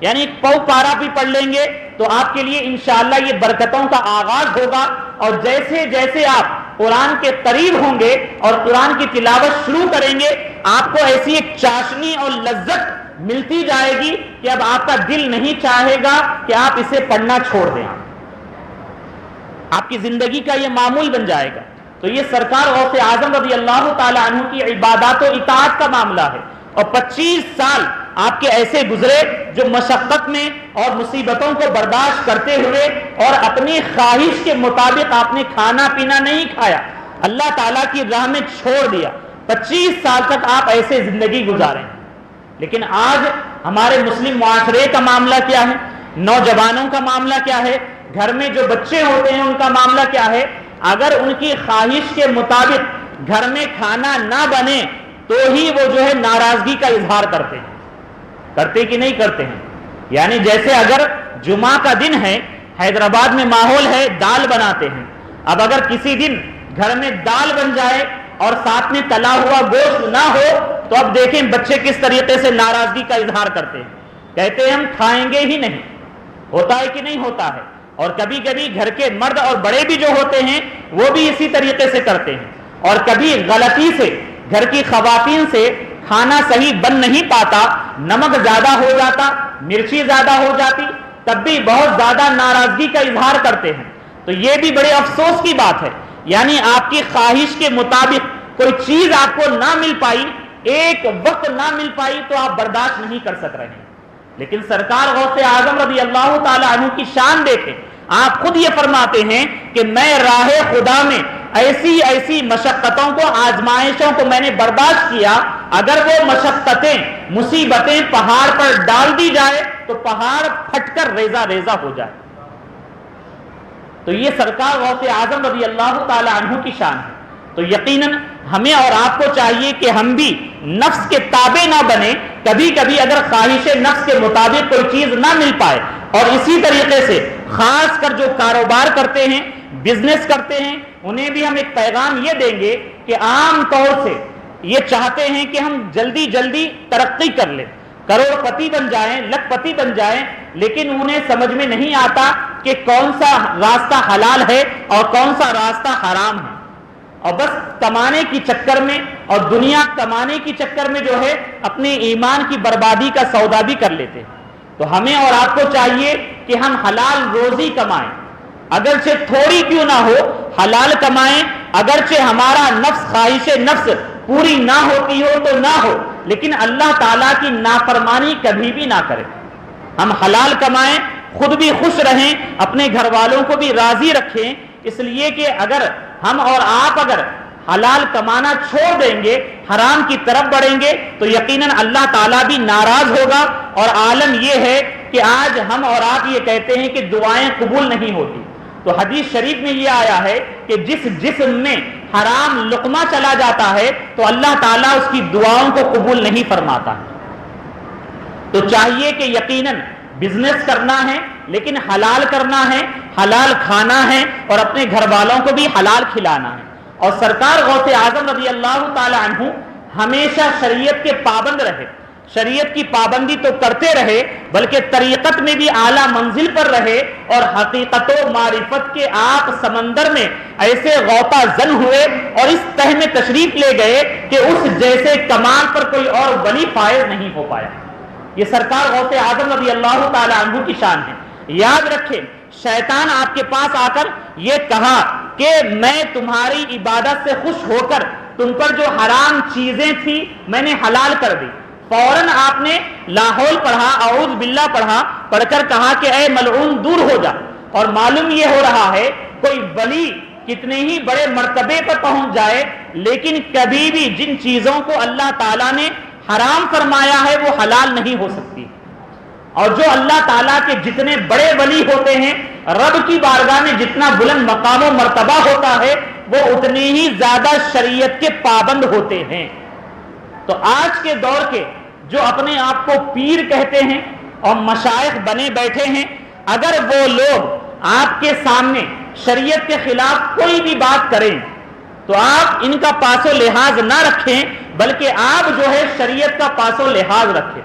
یعنی 1 پاؤ پارہ بھی پڑھ لیں گے تو آپ کے لیے انشاءاللہ یہ برکتوں کا آغاز ہوگا. اور جیسے جیسے آپ قرآن کے قریب ہوں گے اور قرآن کی تلاوت شروع کریں گے, آپ کو ایسی ایک چاشنی اور لذت ملتی جائے گی کہ اب آپ کا دل نہیں چاہے گا کہ آپ اسے پڑھنا چھوڑ دیں. آپ کی زندگی کا یہ معمول بن جائے گا. تو یہ سرکار غوث اعظم رضی اللہ تعالی عنہ کی عبادات و اطاعت کا معاملہ ہے. اور 25 سال آپ کے ایسے گزرے جو مشقت میں اور مصیبتوں کو برداشت کرتے ہوئے اور اپنی خواہش کے مطابق آپ نے کھانا پینا نہیں کھایا, اللہ تعالیٰ کی راہ میں چھوڑ دیا. 25 سال تک آپ ایسے زندگی گزارے. لیکن آج ہمارے مسلم معاشرے کا معاملہ کیا ہے, نوجوانوں کا معاملہ کیا ہے, گھر میں جو بچے ہوتے ہیں ان کا معاملہ کیا ہے؟ اگر ان کی خواہش کے مطابق گھر میں کھانا نہ بنے تو ہی وہ جو ہے ناراضگی کا اظہار کرتے ہیں. کرتے کہ نہیں کرتے ہیں؟ یعنی جیسے اگر جمعہ کا دن ہے, حیدرآباد میں ماحول ہے, دال بناتے ہیں. اب اگر کسی دن گھر میں دال بن جائے اور ساتھ میں تلا ہوا گوشت نہ ہو تو اب دیکھیں بچے کس طریقے سے ناراضگی کا اظہار کرتے ہیں. کہتے ہیں ہم کھائیں گے ہی نہیں. ہوتا ہے کہ نہیں ہوتا ہے؟ اور کبھی کبھی گھر کے مرد اور بڑے بھی جو ہوتے ہیں وہ بھی اسی طریقے سے کرتے ہیں. اور کبھی غلطی سے گھر کی خواتین سے کھانا صحیح بن نہیں پاتا, نمک زیادہ ہو جاتا, مرچی زیادہ ہو جاتی, تب بھی بہت زیادہ ناراضگی کا اظہار کرتے ہیں. تو یہ بھی بڑے افسوس کی بات ہے. یعنی آپ کی خواہش کے مطابق کوئی چیز آپ کو نہ مل پائی, ایک وقت نہ مل پائی تو آپ برداشت نہیں کر سک رہے ہیں. لیکن سرکار غوث اعظم رضی اللہ تعالی عنہ کی شان دیکھیں, آپ خود یہ فرماتے ہیں کہ میں راہ خدا میں ایسی ایسی مشقتوں کو, آزمائشوں کو میں نے برداشت کیا, اگر وہ مشقتیں مصیبتیں پہاڑ پر ڈال دی جائے تو پہاڑ پھٹ کر ریزہ ریزہ ہو جائے. تو یہ سرکار غوث اعظم رضی اللہ تعالی عنہ کی شان ہے. تو یقیناً ہمیں اور آپ کو چاہیے کہ ہم بھی نفس کے تابع نہ بنیں. کبھی کبھی اگر خواہش نفس کے مطابق کوئی چیز نہ مل پائے, اور اسی طریقے سے خاص کر جو کاروبار کرتے ہیں, بزنس کرتے ہیں, انہیں بھی ہم ایک پیغام یہ دیں گے کہ عام طور سے یہ چاہتے ہیں کہ ہم جلدی جلدی ترقی کر لیں, کروڑ پتی بن جائیں, لکھ پتی بن جائیں, لیکن انہیں سمجھ میں نہیں آتا کہ کون سا راستہ حلال ہے اور کون سا راستہ حرام ہے. اور بس کمانے کی چکر میں اور دنیا کمانے کی چکر میں جو ہے اپنے ایمان کی بربادی کا سودا بھی کر لیتے ہیں. تو ہمیں اور آپ کو چاہیے کہ ہم حلال روزی کمائیں, اگرچہ تھوڑی کیوں نہ ہو حلال کمائیں, اگرچہ ہمارا نفس خواہش نفس پوری نہ ہوتی ہو تو نہ ہو, لیکن اللہ تعالیٰ کی نافرمانی کبھی بھی نہ کرے. ہم حلال کمائیں، خود بھی خوش رہیں، اپنے گھر والوں کو بھی راضی رکھیں، اس لیے کہ اگر ہم اور آپ اگر حلال کمانا چھوڑ دیں گے، حرام کی طرف بڑھیں گے، تو یقیناً اللہ تعالیٰ بھی ناراض ہوگا۔ اور عالم یہ ہے کہ آج ہم اور آپ یہ کہتے ہیں کہ دعائیں قبول نہیں ہوتی، تو حدیث شریف میں یہ آیا ہے کہ جس جسم میں حرام لقمہ چلا جاتا ہے تو اللہ تعالیٰ اس کی دعاؤں کو قبول نہیں فرماتا ہے۔ تو چاہیے کہ یقیناً بزنس کرنا ہے لیکن حلال کرنا ہے، حلال کھانا ہے اور اپنے گھر والوں کو بھی حلال کھلانا ہے۔ اور سرکار غوث اعظم رضی اللہ تعالی عنہ ہمیشہ شریعت کے پابند رہے، شریعت کی پابندی تو کرتے رہے بلکہ طریقت میں بھی اعلیٰ منزل پر رہے، اور حقیقت و معرفت کے آپ سمندر میں ایسے غوطہ زن ہوئے اور اس تہ میں تشریف لے گئے کہ اس جیسے کمال پر کوئی اور ولی فائز نہیں ہو پایا۔ یہ سرکار غوث اعظم رضی اللہ تعالی عنہ کی شان ہے۔ یاد رکھیں، شیطان آپ کے پاس آ کر یہ کہا کہ میں تمہاری عبادت سے خوش ہو کر تم پر جو حرام چیزیں تھی میں نے حلال کر دی، فوراً آپ نے لا حول پڑھا، اعوذ باللہ پڑھا، پڑھ کر کہا کہ اے ملعون دور ہو جا۔ اور معلوم یہ ہو رہا ہے کوئی ولی کتنے ہی بڑے مرتبے پر پہنچ جائے لیکن کبھی بھی جن چیزوں کو اللہ تعالیٰ نے حرام فرمایا ہے وہ حلال نہیں ہو سکتی۔ اور جو اللہ تعالیٰ کے جتنے بڑے ولی ہوتے ہیں، رب کی بارگاہ میں جتنا بلند مقام و مرتبہ ہوتا ہے وہ اتنے ہی زیادہ شریعت کے پابند ہوتے ہیں۔ تو آج کے دور کے جو اپنے آپ کو پیر کہتے ہیں اور مشائخ بنے بیٹھے ہیں، اگر وہ لوگ آپ کے سامنے شریعت کے خلاف کوئی بھی بات کریں تو آپ ان کا پاس و لحاظ نہ رکھیں بلکہ آپ جو ہے شریعت کا پاس و لحاظ رکھیں،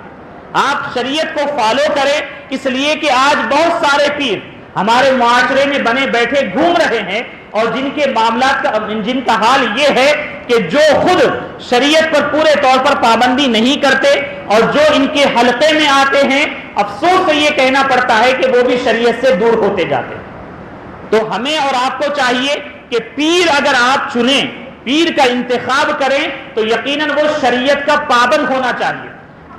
آپ شریعت کو فالو کریں، اس لیے کہ آج بہت سارے پیر ہمارے معاشرے میں بنے بیٹھے گھوم رہے ہیں اور جن کے معاملات کا جن کا حال یہ ہے کہ جو خود شریعت پر پورے طور پر پابندی نہیں کرتے اور جو ان کے حلقے میں آتے ہیں، افسوس سے یہ کہنا پڑتا ہے کہ وہ بھی شریعت سے دور ہوتے جاتے ہیں۔ تو ہمیں اور آپ کو چاہیے کہ پیر اگر آپ چنیں، پیر کا انتخاب کریں تو یقیناً وہ شریعت کا پابند ہونا چاہیے،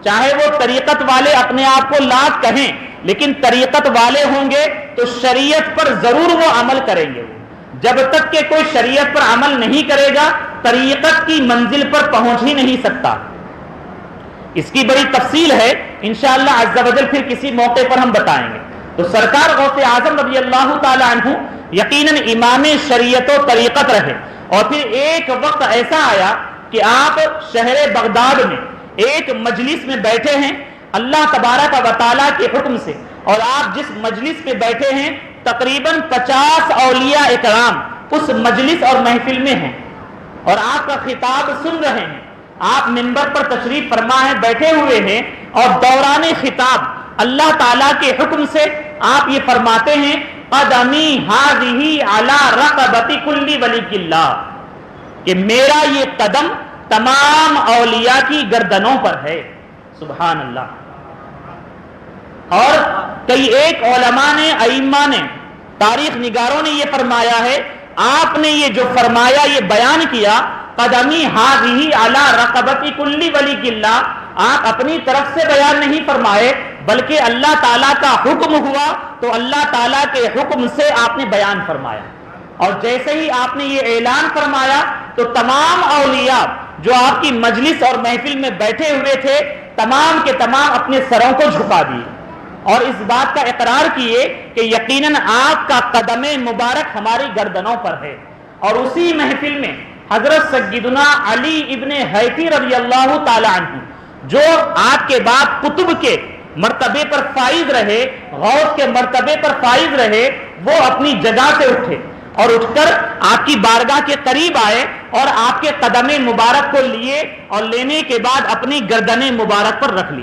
چاہے وہ طریقت والے اپنے آپ کو لات کہیں لیکن طریقت والے ہوں گے تو شریعت پر ضرور وہ عمل کریں گے۔ جب تک کہ کوئی شریعت پر عمل نہیں کرے گا طریقت کی منزل پر پہنچ ہی نہیں سکتا۔ اس کی بڑی تفصیل ہے، انشاءاللہ عز و جل پھر کسی موقع پر ہم بتائیں گے۔ تو سرکار غوث اعظم رضی اللہ تعالی عنہ یقیناً امام شریعت و طریقت رہے، اور پھر ایک وقت ایسا آیا کہ آپ شہر بغداد میں ایک مجلس میں بیٹھے ہیں اللہ تبارک و تعالیٰ کے حکم سے، اور آپ جس مجلس پہ بیٹھے ہیں تقریباً 50 اولیاء اکرام اس مجلس اور محفل میں ہیں اور آپ کا خطاب سن رہے ہیں۔ آپ منبر پر تشریف فرما ہے، بیٹھے ہوئے ہیں، اور دوران خطاب اللہ تعالیٰ کے حکم سے آپ یہ فرماتے ہیں قدمی ہذہ علی رقبۃ کل ولی اللہ، کہ میرا یہ قدم تمام اولیاء کی گردنوں پر ہے۔ سبحان اللہ۔ اور کئی ایک علماء نے، ائمہ نے، تاریخ نگاروں نے یہ فرمایا ہے، آپ نے یہ جو فرمایا، یہ بیان کیا قدمی ہذہ علی رقبۃ کل ولی اللہ، آپ اپنی طرف سے بیان نہیں فرمائے بلکہ اللہ تعالیٰ کا حکم ہوا تو اللہ تعالیٰ کے حکم سے آپ نے بیان فرمایا۔ اور جیسے ہی آپ نے یہ اعلان فرمایا تو تمام اولیاء جو آپ کی مجلس اور محفل میں بیٹھے ہوئے تھے تمام کے تمام اپنے سروں کو جھکا دیے اور اس بات کا اقرار کیے کہ یقیناً آپ کا قدم مبارک ہماری گردنوں پر ہے۔ اور اسی محفل میں حضرت سیدنا علی ابن حیثی رضی اللہ تعالی عنہ جو آپ کے بعد قطب کے مرتبے پر فائز رہے، غوث کے مرتبے پر فائز رہے، وہ اپنی جگہ سے اٹھے اور اٹھ کر آپ کی بارگاہ کے قریب آئے اور آپ کے قدم مبارک کو لیے اور لینے کے بعد اپنی گردن مبارک پر رکھ لی،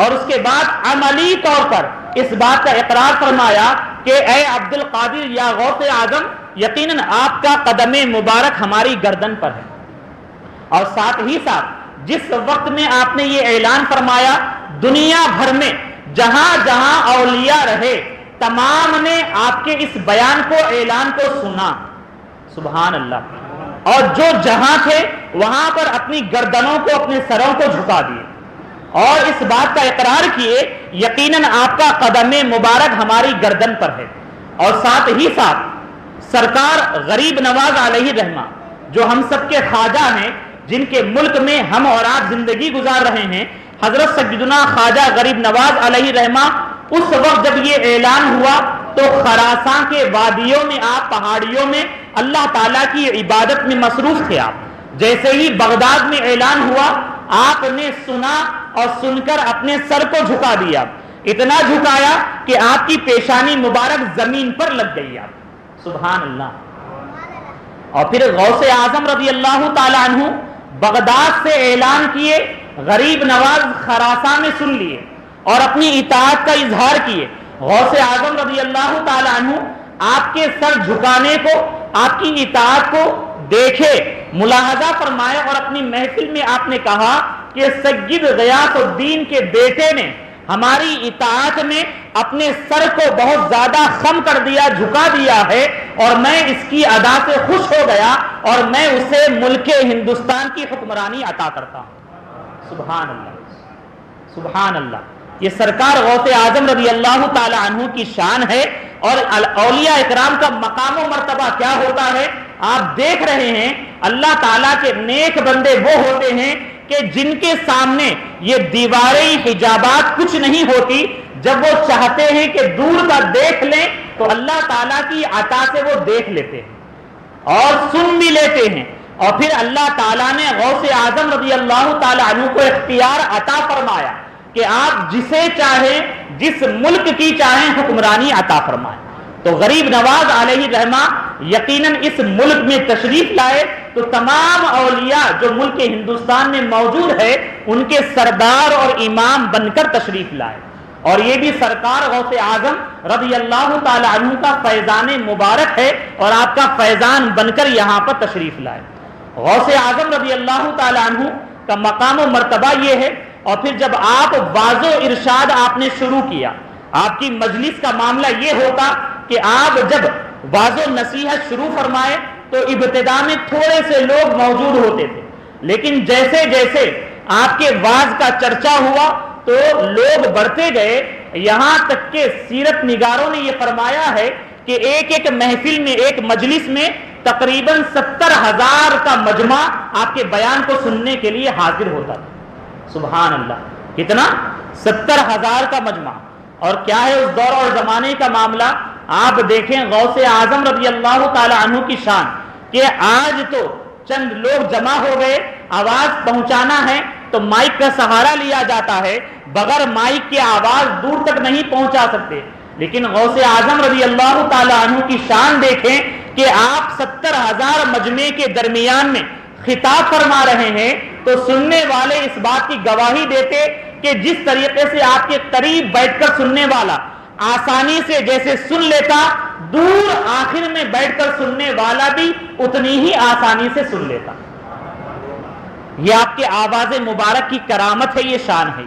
اور اس کے بعد عملی طور پر اس بات کا اقرار فرمایا کہ اے عبد القادر یا غوث اعظم، یقیناً آپ کا قدم مبارک ہماری گردن پر ہے۔ اور ساتھ ہی ساتھ جس وقت میں آپ نے یہ اعلان فرمایا دنیا بھر میں جہاں جہاں اولیاء رہے تمام نے آپ کے اس بیان کو، اعلان کو سنا۔ سبحان اللہ۔ اور جو جہاں تھے وہاں پر اپنی گردنوں کو، اپنے سروں کو جھکا دیے اور اس بات کا اقرار کیے یقیناً آپ کا قدم مبارک ہماری گردن پر ہے۔ اور ساتھ ہی ساتھ سرکار غریب نواز علیہ رحمہ جو ہم سب کے خواجہ ہیں، جن کے ملک میں ہم اور آپ زندگی گزار رہے ہیں، حضرت سیدنا خواجہ غریب نواز علیہ رحمہ، اس وقت جب یہ اعلان ہوا تو خراساں کے وادیوں میں، آپ پہاڑیوں میں اللہ تعالیٰ کی عبادت میں مصروف تھے۔ آپ جیسے ہی بغداد میں اعلان ہوا، آپ نے سنا اور سن کر اپنے سر کو جھکا دیا، اتنا جھکایا کہ آپ کی پیشانی مبارک زمین پر لگ گئی۔ آپ سبحان اللہ۔ اور پھر غوث اعظم رضی اللہ تعالی عنہ بغداد سے اعلان کیے، غریب نواز خراساں میں سن لیے اور اپنی اطاعت کا اظہار کیے۔ غوث اعظم رضی اللہ تعالی عنہ آپ کے سر جھکانے کو، آپ کی اطاعت کو دیکھے، ملاحظہ فرمائے، اور اپنی محفل میں آپ نے کہا کہ سید غیاث الدین کے بیٹے نے ہماری اطاعت میں اپنے سر کو بہت زیادہ خم کر دیا، جھکا دیا ہے، اور میں اس کی ادا سے خوش ہو گیا اور میں اسے ملک ہندوستان کی حکمرانی عطا کرتا ہوں۔ سبحان اللہ، سبحان اللہ۔ یہ سرکار غوث اعظم رضی اللہ تعالی عنہ کی شان ہے، اور اولیاء اکرام کا مقام و مرتبہ کیا ہوتا ہے آپ دیکھ رہے ہیں۔ اللہ تعالیٰ کے نیک بندے وہ ہوتے ہیں کہ جن کے سامنے یہ دیواریں حجابات کچھ نہیں ہوتی، جب وہ چاہتے ہیں کہ دور کا دیکھ لیں تو اللہ تعالیٰ کی عطا سے وہ دیکھ لیتے ہیں اور سن بھی لیتے ہیں، اور پھر اللہ تعالیٰ نے غوث اعظم رضی اللہ تعالی عنہ کو اختیار عطا فرمایا کہ آپ جسے چاہیں، جس ملک کی چاہیں حکمرانی عطا فرمائیں۔ تو غریب نواز علیہ رحمہ یقیناً اس ملک میں تشریف لائے تو تمام اولیاء جو ملک ہندوستان میں موجود ہے ان کے سردار اور امام بن کر تشریف لائے، اور یہ بھی سرکار غوث اعظم رضی اللہ تعالی عنہ کا فیضان مبارک ہے، اور آپ کا فیضان بن کر یہاں پر تشریف لائے۔ غوث اعظم رضی اللہ تعالی عنہ کا مقام و مرتبہ یہ ہے۔ اور پھر جب آپ واض و ارشاد آپ نے شروع کیا، آپ کی مجلس کا معاملہ یہ ہوتا کہ آپ جب واض و نصیحت شروع فرمائے تو ابتدا میں تھوڑے سے لوگ موجود ہوتے تھے، لیکن جیسے جیسے آپ کے واض کا چرچا ہوا تو لوگ بڑھتے گئے، یہاں تک کہ سیرت نگاروں نے یہ فرمایا ہے کہ ایک ایک محفل میں، ایک مجلس میں تقریباً 70,000 کا مجمع آپ کے بیان کو سننے کے لیے حاضر ہوتا تھا۔ سبحان اللہ، کتنا؟ 70,000 کا مجمع۔ اور کیا ہے اس دور اور زمانے کا معاملہ، آپ دیکھیں غوث اعظم رضی اللہ تعالی عنہ کی شان کہ آج تو چند لوگ جمع ہو گئے، آواز پہنچانا ہے تو مائک کا سہارا لیا جاتا ہے، بغیر مائک کے آواز دور تک نہیں پہنچا سکتے، لیکن غوث اعظم رضی اللہ تعالی عنہ کی شان دیکھیں کہ آپ 70,000 مجمع کے درمیان میں خطاب فرما رہے ہیں تو سننے والے اس بات کی گواہی دیتے کہ جس طریقے سے آپ کے قریب بیٹھ کر سننے والا آسانی سے جیسے سن لیتا، دور آخر میں بیٹھ کر سننے والا بھی اتنی ہی آسانی سے سن لیتا۔ یہ آپ کے آواز مبارک کی کرامت ہے، یہ شان ہے۔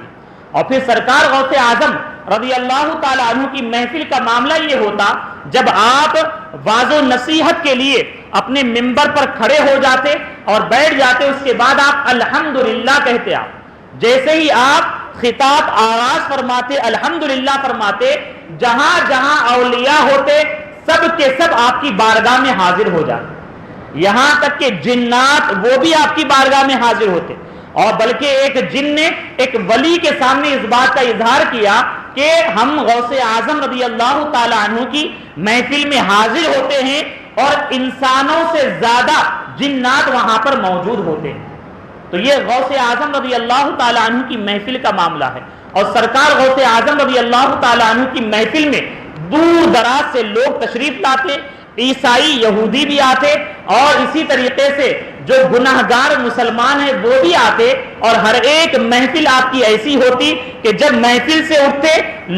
اور پھر سرکار غوث اعظم رضی اللہ تعالی عنہ کی محفل کا معاملہ یہ ہوتا جب آپ واض و نصیحت کے لیے اپنے منبر پر کھڑے ہو جاتے اور بیٹھ جاتے، اس کے بعد آپ الحمدللہ کہتے، آپ جیسے ہی آپ خطاب آغاز فرماتے، الحمدللہ فرماتے، جہاں جہاں اولیاء ہوتے سب کے سب آپ کی بارگاہ میں حاضر ہو جاتے، یہاں تک کہ جنات وہ بھی آپ کی بارگاہ میں حاضر ہوتے۔ اور بلکہ ایک جن نے ایک ولی کے سامنے اس بات کا اظہار کیا کہ ہم غوث اعظم رضی اللہ تعالی عنہ کی محفل میں حاضر ہوتے ہیں اور انسانوں سے زیادہ جنات وہاں پر موجود ہوتے ہیں۔ تو یہ غوث اعظم رضی اللہ تعالی عنہ کی محفل کا معاملہ ہے۔ اور سرکار غوث اعظم رضی اللہ تعالی عنہ کی محفل میں دور دراز سے لوگ تشریف لاتے، عیسائی یہودی بھی آتے، اور اسی طریقے سے جو گناہگار مسلمان ہیں وہ بھی آتے، اور ہر ایک محفل آپ کی ایسی ہوتی کہ جب محفل سے اٹھتے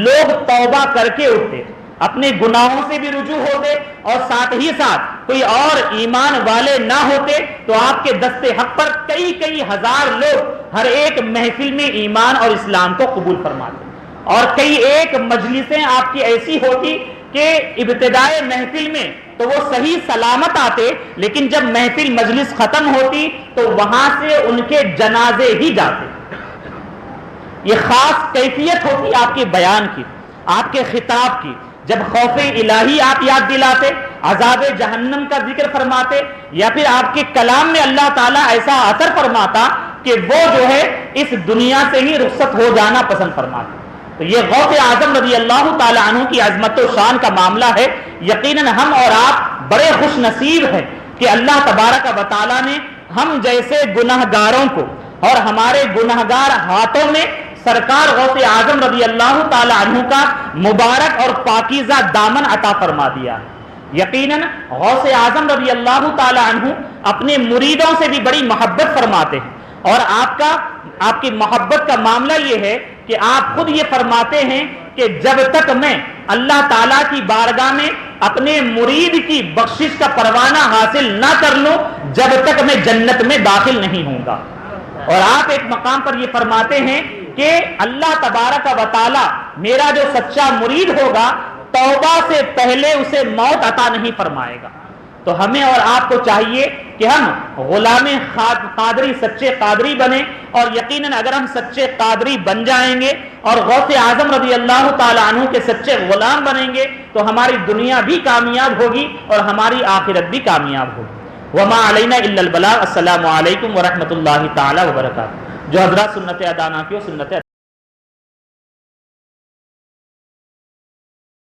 لوگ توبہ کر کے اٹھتے، اپنے گناہوں سے بھی رجوع ہوتے، اور ساتھ ہی ساتھ کوئی اور ایمان والے نہ ہوتے تو آپ کے دست حق پر کئی کئی ہزار لوگ ہر ایک محفل میں ایمان اور اسلام کو قبول فرماتے، اور کئی ایک مجلسیں آپ کی ایسی ہوتی کہ ابتدائے محفل میں تو وہ صحیح سلامت آتے، لیکن جب محفل مجلس ختم ہوتی تو وہاں سے ان کے جنازے ہی جاتے۔ یہ خاص کیفیت ہوتی ہے آپ کے بیان کی، آپ کے خطاب کی. جب خوف الہی آپ یاد دلاتے، عذاب جہنم کا ذکر فرماتے، یا پھر آپ کے کلام میں اللہ تعالیٰ ایسا اثر فرماتا کہ وہ جو ہے اس دنیا سے ہی رخصت ہو جانا پسند فرماتے. تو یہ غوث اعظم رضی اللہ تعالیٰ عنہ کی عظمت و شان کا معاملہ ہے. یقیناً ہم اور آپ بڑے خوش نصیب ہیں کہ اللہ تبارک و تعالیٰ نے ہم جیسے گناہگاروں کو اور ہمارے گناہگار ہاتھوں میں سرکار غوث اعظم رضی اللہ تعالی عنہ کا مبارک اور پاکیزہ دامن عطا فرما دیا. یقیناً غوث اعظم رضی اللہ تعالی عنہ اپنے مریدوں سے بھی بڑی محبت فرماتے ہیں، اور آپ کی محبت کا معاملہ یہ ہے کہ آپ خود یہ فرماتے ہیں کہ جب تک میں اللہ تعالیٰ کی بارگاہ میں اپنے مرید کی بخشش کا پروانہ حاصل نہ کر لوں، جب تک میں جنت میں داخل نہیں ہوں گا. اور آپ ایک مقام پر یہ فرماتے ہیں کہ اللہ تبارک و تعالی میرا جو سچا مرید ہوگا توبہ سے پہلے اسے موت عطا نہیں فرمائے گا. تو ہمیں اور آپ کو چاہیے کہ ہم غلام قادری، سچے قادری بنیں، اور یقیناً اگر ہم سچے قادری بن جائیں گے اور غوث اعظم رضی اللہ تعالی عنہ کے سچے غلام بنیں گے تو ہماری دنیا بھی کامیاب ہوگی اور ہماری آخرت بھی کامیاب ہوگی. وما علینا الا البلاغ. السلام علیکم ورحمۃ اللہ تعالی وبرکاتہ. جو حضرات سنت ادا نہ کی ہو سنت